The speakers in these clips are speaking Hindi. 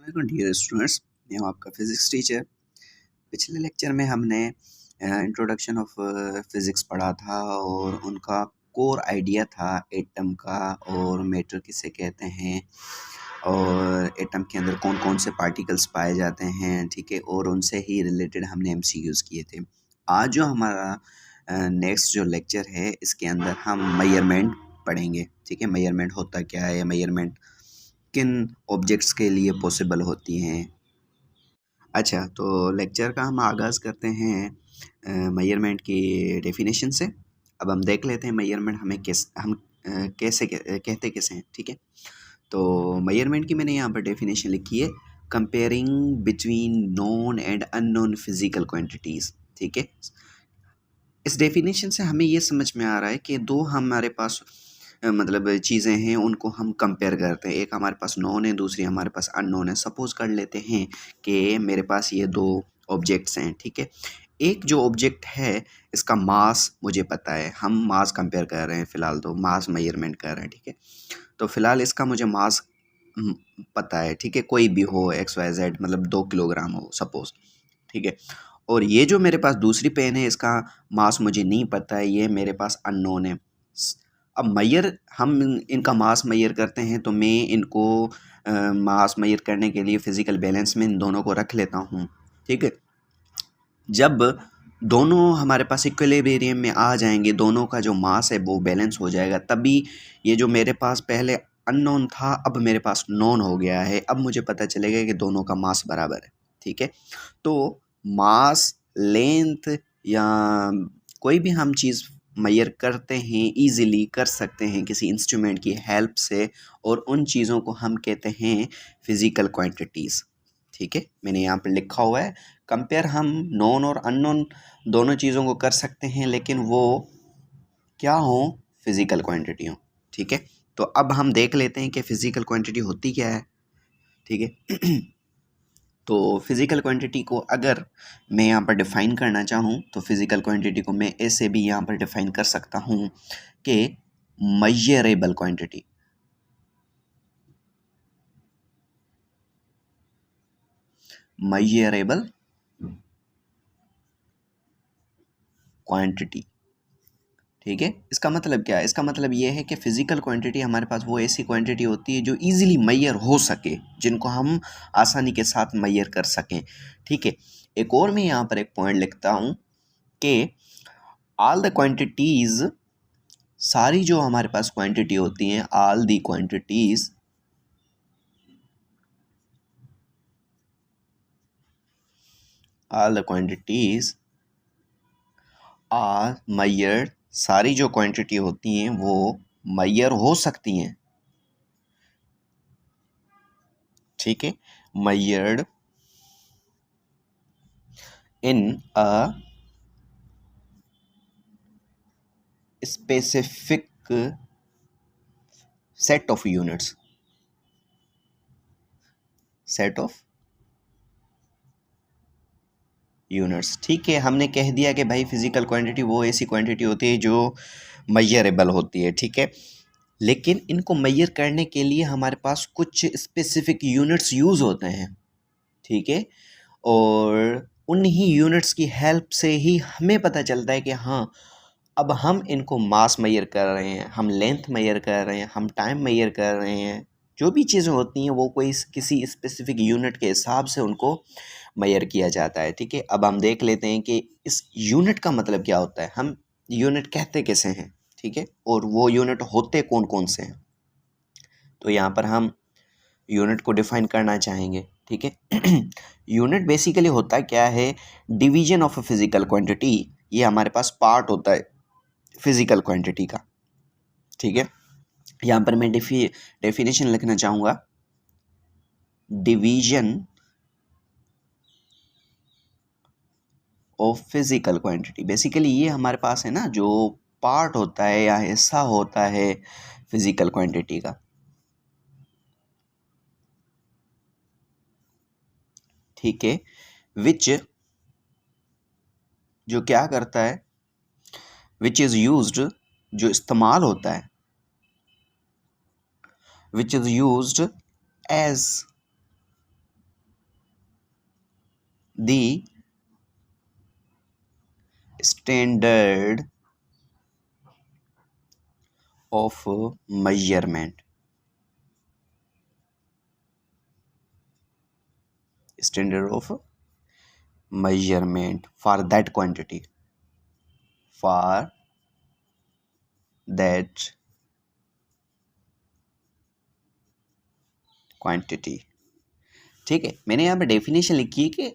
Welcome dear students. मैं हूं आपका फिज़िक्स टीचर। पिछले लेक्चर में हमने इंट्रोडक्शन ऑफ फिज़िक्स पढ़ा था और उनका कोर आइडिया था एटम का और मैटर किसे कहते हैं और एटम के अंदर कौन कौन से पार्टिकल्स पाए जाते हैं, ठीक है। और उनसे ही रिलेटेड हमने एमसीक्यूज़ किए थे। आज जो हमारा नेक्स्ट जो लेक्चर है इसके अंदर हम मेजरमेंट पढ़ेंगे, ठीक है। मेजरमेंट होता क्या है, मेजरमेंट किन ऑब्जेक्ट्स के लिए पॉसिबल होती हैं। अच्छा, तो लेक्चर का हम आगाज़ करते हैं मेजरमेंट की डेफिनेशन से। अब हम देख लेते हैं मेजरमेंट हमें कैसे कहते कैसे हैं, ठीक है। तो मेजरमेंट की मैंने यहाँ पर डेफिनेशन लिखी है, comparing between known and unknown physical quantities, ठीक है। इस डेफिनेशन से हमें ये समझ में आ रहा है कि दो हमारे पास मतलब चीज़ें हैं, उनको हम कंपेयर करते हैं। एक हमारे पास नोन है, दूसरी हमारे पास अननोन है। सपोज़ कर लेते हैं कि मेरे पास ये दो ऑब्जेक्ट्स हैं, ठीक है। एक जो ऑब्जेक्ट है इसका मास मुझे पता है, हम मास कंपेयर कर रहे हैं फ़िलहाल, तो मास मेजरमेंट कर रहे हैं, ठीक है। तो फ़िलहाल इसका मुझे मास पता है, ठीक है। कोई भी हो XYZ, मतलब 2 किलोग्राम हो सपोज़, ठीक है। और ये जो मेरे पास दूसरी पेन है इसका मास मुझे नहीं पता है, ये मेरे पास अननोन है। अब हम इनका मास मैयर करते हैं तो मैं इनको मास मैयर करने के लिए फ़िज़िकल बैलेंस में इन दोनों को रख लेता हूँ, ठीक है। जब दोनों हमारे पास इक्विलिब्रियम में आ जाएंगे, दोनों का जो मास है वो बैलेंस हो जाएगा, तभी ये जो मेरे पास पहले अननोन था अब मेरे पास नोन हो गया है। अब मुझे पता चलेगा कि दोनों का मास बराबर है, ठीक है। तो मास, लेंथ या कोई भी हम चीज़ मेजर करते हैं, इजीली कर सकते हैं किसी इंस्ट्रूमेंट की हेल्प से, और उन चीज़ों को हम कहते हैं फिज़िकल क्वांटिटीज़, ठीक है। मैंने यहाँ पर लिखा हुआ है, कंपेयर हम नोन और अननोन दोनों चीज़ों को कर सकते हैं, लेकिन वो क्या हो, फिज़िकल क्वांटिटी हो, ठीक है। तो अब हम देख लेते हैं कि फ़िज़िकल क्वांटिटी होती क्या है, ठीक है। तो फिज़िकल क्वांटिटी को अगर मैं यहाँ पर डिफ़ाइन करना चाहूँ तो फिज़िकल क्वांटिटी को मैं ऐसे भी यहाँ पर डिफ़ाइन कर सकता हूँ कि मेजरेबल क्वांटिटी, मेजरेबल क्वांटिटी, ठीक है। इसका मतलब क्या है, इसका मतलब ये है कि फ़िज़िकल क्वांटिटी हमारे पास वो ऐसी क्वांटिटी होती है जो इजीली मेजर हो सके, जिनको हम आसानी के साथ मेजर कर सकें, ठीक है। एक और मैं यहाँ पर एक पॉइंट लिखता हूँ कि ऑल द क्वांटिटीज़, सारी जो हमारे पास क्वांटिटी होती हैं, all the quantities all the quantities are measured, सारी जो क्वांटिटी होती हैं वो मेजर हो सकती हैं, ठीक है। Measured in a specific set of units, set of units, ठीक है। हमने कह दिया कि भाई फिज़िकल क्वांटिटी वो ऐसी क्वांटिटी होती है जो मेजरेबल होती है, ठीक है। लेकिन इनको मेजर करने के लिए हमारे पास कुछ स्पेसिफिक यूनिट्स यूज़ होते हैं, ठीक है। और उन्हीं यूनिट्स की हेल्प से ही हमें पता चलता है कि हाँ, अब हम इनको मास मेजर कर रहे हैं, हम लेंथ मेजर कर रहे हैं, हम टाइम मेजर कर रहे हैं। जो भी चीज़ें होती हैं वो कोई किसी स्पेसिफिक यूनिट के हिसाब से उनको मेजर किया जाता है, ठीक है। अब हम देख लेते हैं कि इस यूनिट का मतलब क्या होता है, हम यूनिट कहते कैसे हैं, ठीक है, और वो यूनिट होते कौन कौन से हैं। तो यहाँ पर हम यूनिट को डिफाइन करना चाहेंगे, ठीक है। यूनिट बेसिकली होता क्या है, division of a physical quantity. ये हमारे पास पार्ट होता है फिजिकल क्वांटिटी का, ठीक है। यहाँ पर मैं डेफिनेशन लिखना चाहूँगा, division of physical quantity. Basically ये हमारे पास है ना, जो पार्ट होता है या हिस्सा होता है फिजिकल क्वांटिटी का, ठीक है। विच, जो क्या करता है, विच इज़ यूज्ड, जो इस्तेमाल होता है, which is used as the standard of measurement, standard of measurement for that quantity, for that quantity. ठीक है, मैंने यहाँ पे डेफिनेशन लिखी है कि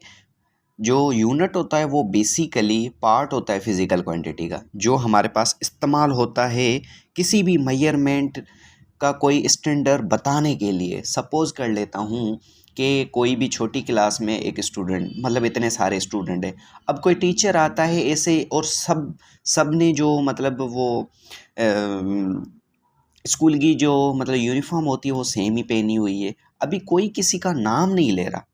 जो यूनिट होता है वो बेसिकली पार्ट होता है फिजिकल क्वांटिटी का, जो हमारे पास इस्तेमाल होता है किसी भी मेजरमेंट का कोई स्टैंडर्ड बताने के लिए। सपोज कर लेता हूँ कि कोई भी छोटी क्लास में एक स्टूडेंट, मतलब इतने सारे स्टूडेंट हैं, अब कोई टीचर आता है ऐसे और सब ने जो मतलब वो स्कूल की जो मतलब यूनिफॉर्म होती है वो सेम ही पहनी हुई है। अभी कोई किसी का नाम नहीं ले रहा,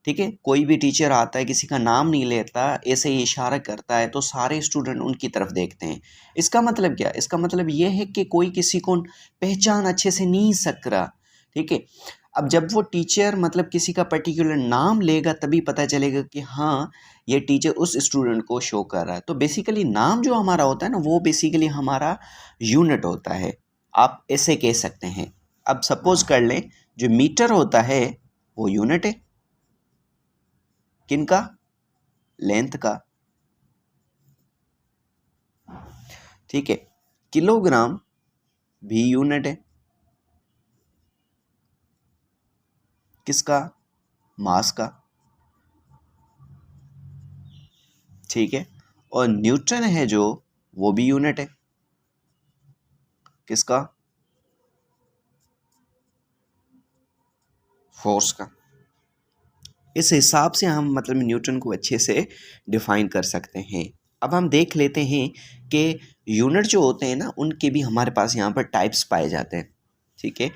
ठीक है, कोई भी टीचर आता है किसी का नाम नहीं लेता, ऐसे ही इशारा करता है तो सारे स्टूडेंट उनकी तरफ देखते हैं। इसका मतलब क्या? इसका मतलब ये है कि कोई किसी को पहचान अच्छे से नहीं सक रहा, ठीक है। अब जब वो टीचर मतलब किसी का पर्टिकुलर नाम लेगा तभी पता चलेगा कि हाँ ये टीचर उस स्टूडेंट को शो कर रहा है। तो बेसिकली नाम जो हमारा होता है ना, वो बेसिकली हमारा यूनिट होता है, आप ऐसे कह सकते हैं। अब सपोज कर लें जो मीटर होता है वो यूनिट है, किनका? लेंथ का, ठीक है। किलोग्राम भी यूनिट है, किसका? मास का, ठीक है। और न्यूटन है जो, वो भी यूनिट है, किसका? फोर्स का। इस हिसाब से हम मतलब न्यूटन को अच्छे से डिफाइन कर सकते हैं। अब हम देख लेते हैं कि यूनिट जो होते हैं ना, उनके भी हमारे पास यहाँ पर टाइप्स पाए जाते हैं, ठीक है।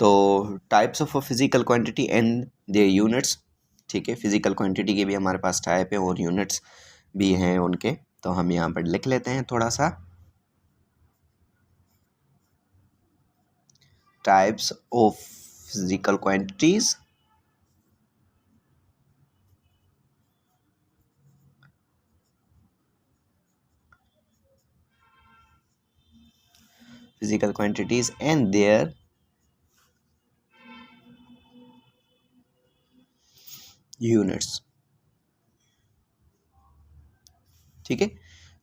तो types of physical quantity and their units, ठीक है। फिजिकल क्वांटिटी के भी हमारे पास टाइप है और यूनिट्स भी हैं उनके, तो हम यहाँ पर लिख लेते हैं थोड़ा सा। Types of physical quantities, physical quantities and their units, ठीक है।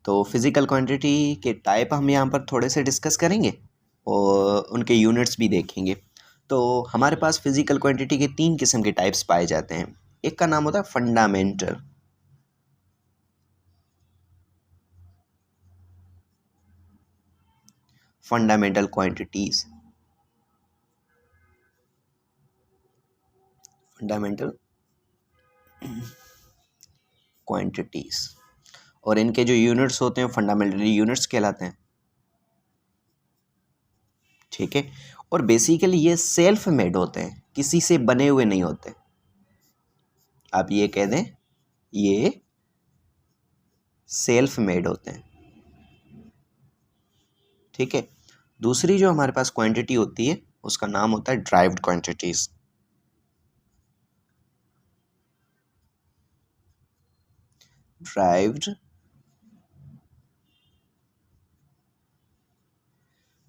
तो फिजिकल क्वांटिटी के टाइप हम यहाँ पर थोड़े से डिस्कस करेंगे और उनके यूनिट्स भी देखेंगे। तो हमारे पास फिजिकल क्वांटिटी के 3 किस्म के टाइप्स पाए जाते हैं। एक का नाम होता है fundamental, fundamental quantities, fundamental quantities, और इनके जो यूनिट्स होते हैं फंडामेंटल यूनिट्स कहलाते हैं, ठीक है। और बेसिकली ये सेल्फ मेड होते हैं, किसी से बने हुए नहीं होते। आप ये कह दें ये सेल्फ मेड होते हैं, ठीक है। दूसरी जो हमारे पास क्वांटिटी होती है उसका नाम होता है ड्राइव्ड क्वांटिटीज। ड्राइव्ड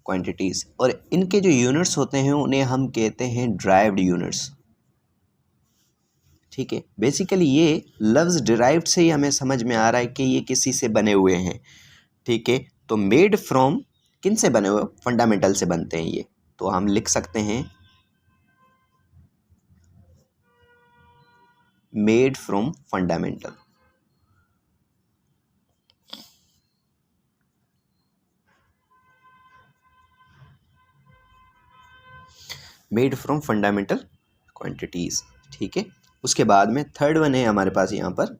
क्वांटिटीज, और इनके जो यूनिट्स होते हैं उन्हें हम कहते हैं ड्राइव्ड यूनिट्स, ठीक है। बेसिकली ये लफ्ज़ डिराइव्ड से ही हमें समझ में आ रहा है कि ये किसी से बने हुए हैं, ठीक है। तो मेड फ्रॉम, किन से बने हुए? फंडामेंटल से बनते हैं ये, तो हम लिख सकते हैं made from fundamental. Made from fundamental quantities, ठीक है। उसके बाद में थर्ड वन है हमारे पास यहाँ पर,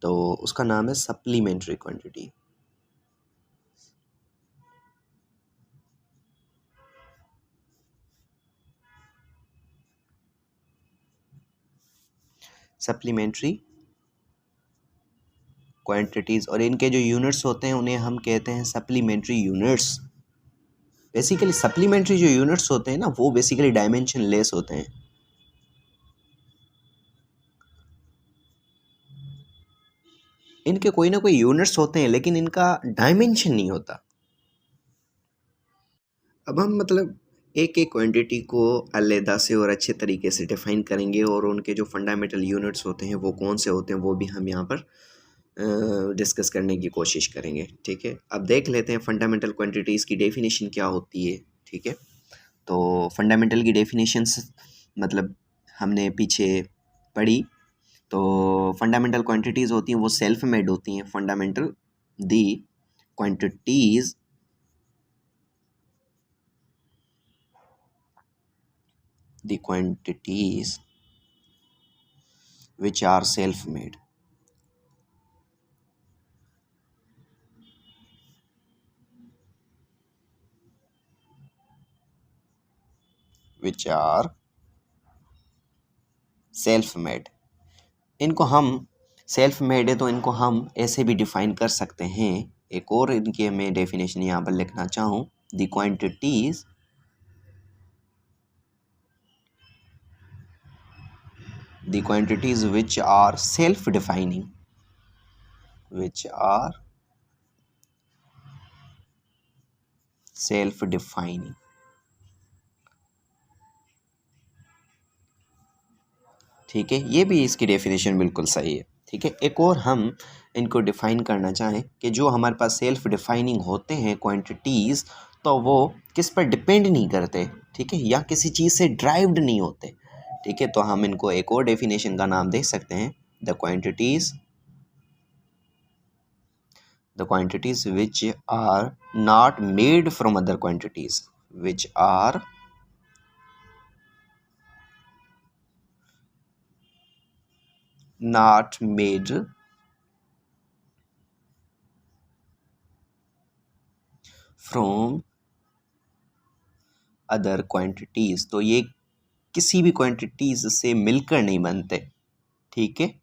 तो उसका नाम है सप्लीमेंट्री क्वांटिटी। सप्लीमेंट्री क्वांटिटीज, और इनके जो यूनिट्स होते हैं उन्हें हम कहते हैं सप्लीमेंट्री यूनिट्स। बेसिकली सप्लीमेंट्री जो यूनिट्स होते हैं ना, वो बेसिकली डायमेंशन लेस होते हैं, इनके कोई ना कोई यूनिट्स होते हैं लेकिन इनका डायमेंशन नहीं होता। अब हम मतलब एक एक क्वांटिटी को अलग से और अच्छे तरीके से डिफाइन करेंगे और उनके जो फंडामेंटल यूनिट्स होते हैं वो कौन से होते हैं वो भी हम यहाँ पर डिस्कस करने की कोशिश करेंगे। ठीक है, अब देख लेते हैं फंडामेंटल क्वांटिटीज़ की डेफिनेशन क्या होती है। ठीक है, तो फंडामेंटल की डेफिनेशंस मतलब हमने पीछे पढ़ी। तो फंडामेंटल क्वांटिटीज़ होती हैं वो सेल्फ मेड होती हैं। Fundamental the quantities the quantities which are self-made, which are self-made। इनको हम सेल्फ मेड है तो इनको हम ऐसे भी डिफाइन कर सकते हैं। एक और इनकी मैं डेफिनेशन यहाँ पर लिखना चाहूँ, the quantities which are self defining, which are self defining। ठीक है, ये भी इसकी डेफिनेशन बिल्कुल सही है। ठीक है, एक और हम इनको डिफाइन करना चाहें कि जो हमारे पास सेल्फ डिफाइनिंग होते हैं क्वांटिटीज़, तो वो किस पर डिपेंड नहीं करते। ठीक है, या किसी चीज़ से ड्राइव्ड नहीं होते। ठीक है, तो हम इनको एक और डेफिनेशन का नाम दे सकते हैं, the quantities which are not made from other quantities, which are not made from other quantities। तो ये किसी भी क्वांटिटीज से मिलकर नहीं बनते। ठीक है,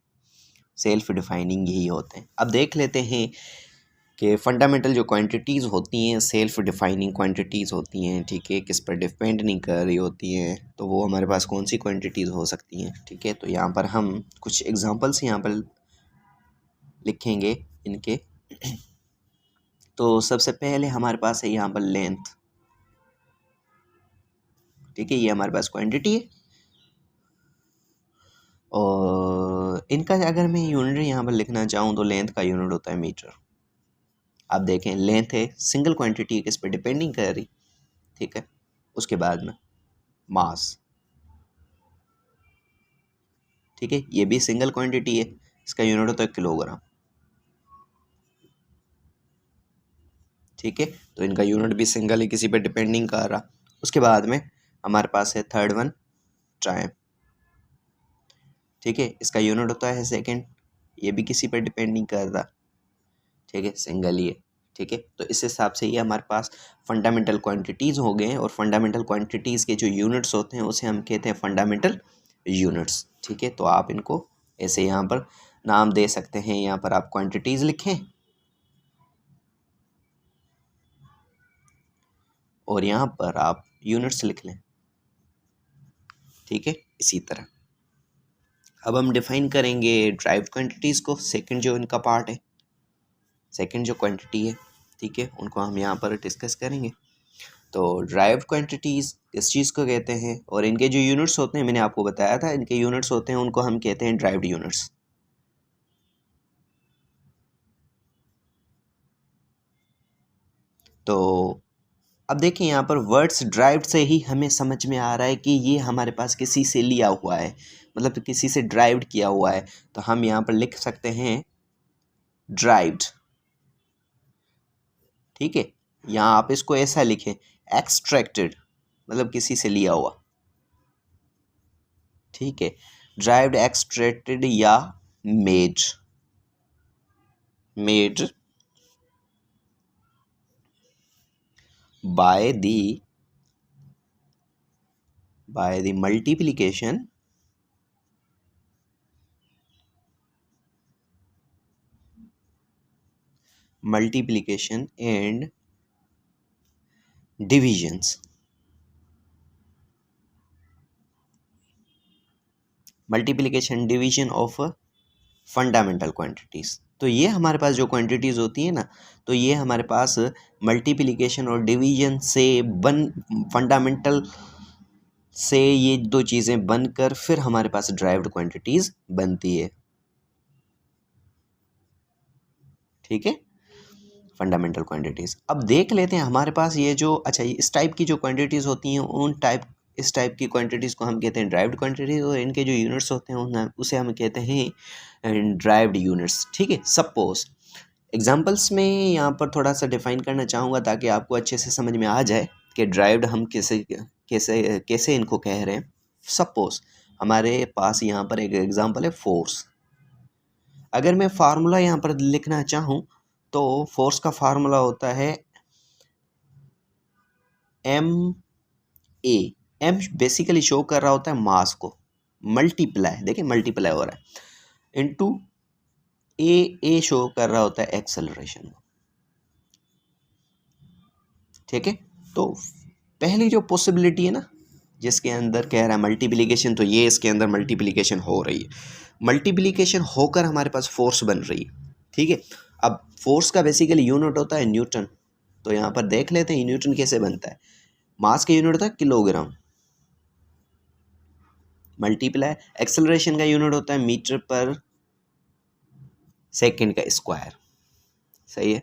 सेल्फ डिफाइनिंग यही होते हैं। अब देख लेते हैं कि फंडामेंटल जो क्वांटिटीज़ होती हैं सेल्फ डिफाइनिंग क्वांटिटीज़ होती हैं। ठीक है, किस पर डिपेंड नहीं कर रही होती हैं, तो वो हमारे पास कौन सी क्वांटिटीज़ हो सकती हैं। ठीक है, तो यहाँ पर हम कुछ एग्जांपल्स यहाँ पर लिखेंगे इनके। तो सबसे पहले हमारे पास है यहाँ पर लेंथ। ठीक है, ये हमारे पास क्वांटिटी है और इनका अगर मैं यूनिट यहाँ पर लिखना चाहूँ तो लेंथ का यूनिट होता है मीटर। आप देखें, लेंथ है, सिंगल क्वांटिटी है, किस पर डिपेंडिंग कर रही। ठीक है, उसके बाद में मास। ठीक है, ये भी सिंगल क्वांटिटी है, इसका यूनिट होता है किलोग्राम। ठीक है, तो इनका यूनिट भी सिंगल है, किसी पर डिपेंडिंग कर रहा। उसके बाद में हमारे पास है थर्ड वन, टाइम। ठीक है, इसका यूनिट होता है सेकेंड, ये भी किसी पर डिपेंड नहीं कर रहा। ठीक है, सिंगल ही है। ठीक है, तो इस हिसाब से ये हमारे पास फंडामेंटल क्वांटिटीज़ हो गए हैं और फंडामेंटल क्वांटिटीज़ के जो यूनिट्स होते हैं उसे हम कहते हैं फंडामेंटल यूनिट्स। ठीक है, तो आप इनको ऐसे यहाँ पर नाम दे सकते हैं। यहाँ पर आप क्वांटिटीज़ लिखें और यहाँ पर आप यूनिट्स लिख लें। ठीक है, इसी तरह अब हम डिफाइन करेंगे ड्राइव क्वांटिटीज़ को। सेकंड जो इनका पार्ट है, सेकंड जो क्वांटिटी है, ठीक है, उनको हम यहाँ पर डिस्कस करेंगे। तो ड्राइव्ड क्वांटिटीज़ इस चीज़ को कहते हैं और इनके जो यूनिट्स होते हैं, मैंने आपको बताया था, इनके यूनिट्स होते हैं, उनको हम कहते हैं ड्राइव्ड यूनिट्स। तो अब देखिए यहाँ पर वर्ड्स ड्राइव्ड से ही हमें समझ में आ रहा है कि ये हमारे पास किसी से लिया हुआ है, मतलब किसी से ड्राइव्ड किया हुआ है। तो हम यहाँ पर लिख सकते हैं ड्राइव्ड। ठीक है, यहाँ आप इसको ऐसा लिखें, एक्सट्रैक्टेड, मतलब किसी से लिया हुआ। ठीक है, ड्राइव्ड, एक्सट्रैक्टेड या made. Made by the multiplication and divisions, multiplication division of fundamental quantities। तो ये हमारे पास जो क्वांटिटीज़ होती हैं ना, तो ये हमारे पास मल्टीप्लिकेशन और डिवीजन से फंडामेंटल से ये दो चीज़ें बनकर फिर हमारे पास ड्राइव्ड क्वांटिटीज़ बनती है। ठीक है, फंडामेंटल क्वांटिटीज़। अब देख लेते हैं हमारे पास ये जो इस टाइप की जो क्वांटिटीज़ होती हैं इस टाइप की क्वांटिटीज़ को हम कहते हैं ड्राइव्ड क्वांटिटीज़, और इनके जो यूनिट्स होते हैं उसे हम कहते हैं ड्राइव्ड यूनिट्स। ठीक है, सपोज एग्जांपल्स में यहाँ पर थोड़ा सा डिफाइन करना चाहूँगा ताकि आपको अच्छे से समझ में आ जाए कि ड्राइव्ड हम कैसे कैसे कैसे इनको कह रहे हैं। सपोज हमारे पास यहाँ पर एक एग्जांपल है फोर्स। अगर मैं फार्मूला यहाँ पर लिखना चाहूँ तो फोर्स का फार्मूला होता है M A. M basically show कर रहा होता है मास को, मल्टीप्लाई, देखिए मल्टीप्लाई हो रहा है, इनटू ए शो कर रहा होता है एक्सेलरेशन को। ठीक है, तो पहली जो पॉसिबिलिटी है ना जिसके अंदर कह रहा है मल्टीप्लिकेशन, तो ये इसके अंदर मल्टीप्लिकेशन हो रही है, मल्टीप्लिकेशन होकर हमारे पास फोर्स बन रही है। ठीक है, अब फोर्स का बेसिकली यूनिट होता है न्यूटन, तो यहाँ पर देख लेते हैं न्यूटन कैसे बनता है। मास का यूनिट होता है किलोग्राम, मल्टीप्लाई एक्सेलरेशन का यूनिट होता है मीटर पर सेकंड का स्क्वायर। सही है,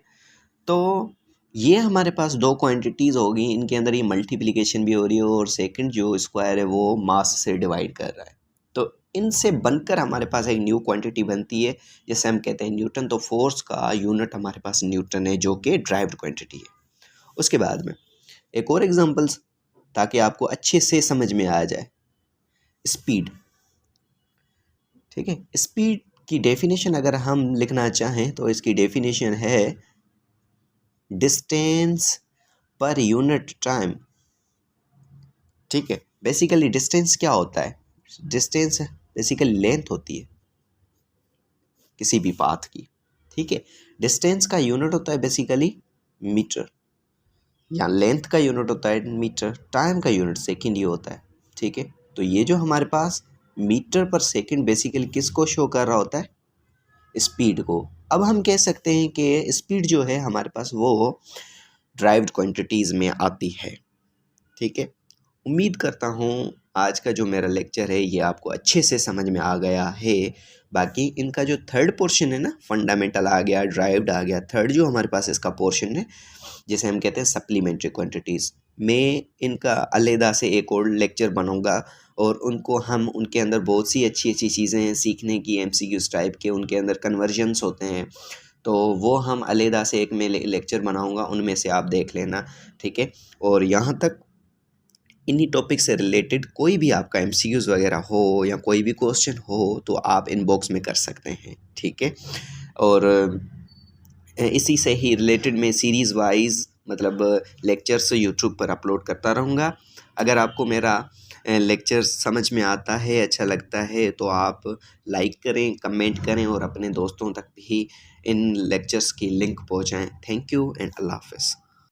तो ये हमारे पास दो क्वांटिटीज़ होगी, इनके अंदर ये मल्टीप्लिकेशन भी हो रही है और सेकंड जो स्क्वायर है वो मास से डिवाइड कर रहा है, तो इनसे बनकर हमारे पास एक न्यू क्वांटिटी बनती है जिसे हम कहते हैं न्यूटन। तो फोर्स का यूनिट हमारे पास न्यूटन है जो कि ड्राइव्ड क्वांटिटी है। उसके बाद में एक और एग्जांपल्स ताकि आपको अच्छे से समझ में आ जाए। स्पीड, ठीक है, स्पीड की डेफिनेशन अगर हम लिखना चाहें तो इसकी डेफिनेशन है डिस्टेंस पर यूनिट टाइम। ठीक है, बेसिकली डिस्टेंस क्या होता है, डिस्टेंस बेसिकली लेंथ होती है किसी भी पाथ की। ठीक है, डिस्टेंस का यूनिट होता है बेसिकली मीटर, या लेंथ का यूनिट होता है मीटर, टाइम का यूनिट सेकंड ही होता है। ठीक है, तो ये जो हमारे पास मीटर पर सेकंड बेसिकली किसको शो कर रहा होता है, स्पीड को। अब हम कह सकते हैं कि स्पीड जो है हमारे पास वो ड्राइव्ड क्वांटिटीज़ में आती है। ठीक है, उम्मीद करता हूँ आज का जो मेरा लेक्चर है ये आपको अच्छे से समझ में आ गया है। बाकी इनका जो थर्ड पोर्शन है ना, फंडामेंटल आ गया, ड्राइव्ड आ गया, थर्ड जो हमारे पास इसका पोर्शन है जिसे हम कहते हैं सप्लीमेंट्री क्वांटिटीज़, मैं इनका अलहदा से एक और लेक्चर बनाऊंगा और हम उनके अंदर बहुत सी अच्छी अच्छी चीज़ें हैं सीखने की, एमसीक्यूज़ टाइप के, उनके अंदर कन्वर्जन्स होते हैं, तो वो हम अलहदा से एक मैं लेक्चर बनाऊंगा, उनमें से आप देख लेना। ठीक है, और यहाँ तक इन्हीं टॉपिक से रिलेटेड कोई भी आपका एमसीक्यूज़ वगैरह हो या कोई भी क्वेश्चन हो तो आप इनबॉक्स में कर सकते हैं। ठीक है, और इसी से ही रिलेटेड मैं सीरीज़ वाइज मतलब लेक्चर्स यूट्यूब पर अपलोड करता रहूँगा। अगर आपको मेरा लेक्चर समझ में आता है, अच्छा लगता है, तो आप लाइक करें, कमेंट करें और अपने दोस्तों तक भी इन लेक्चर्स की लिंक पहुँचाएँ। थैंक यू एंड अल्लाह हाफ़िज़।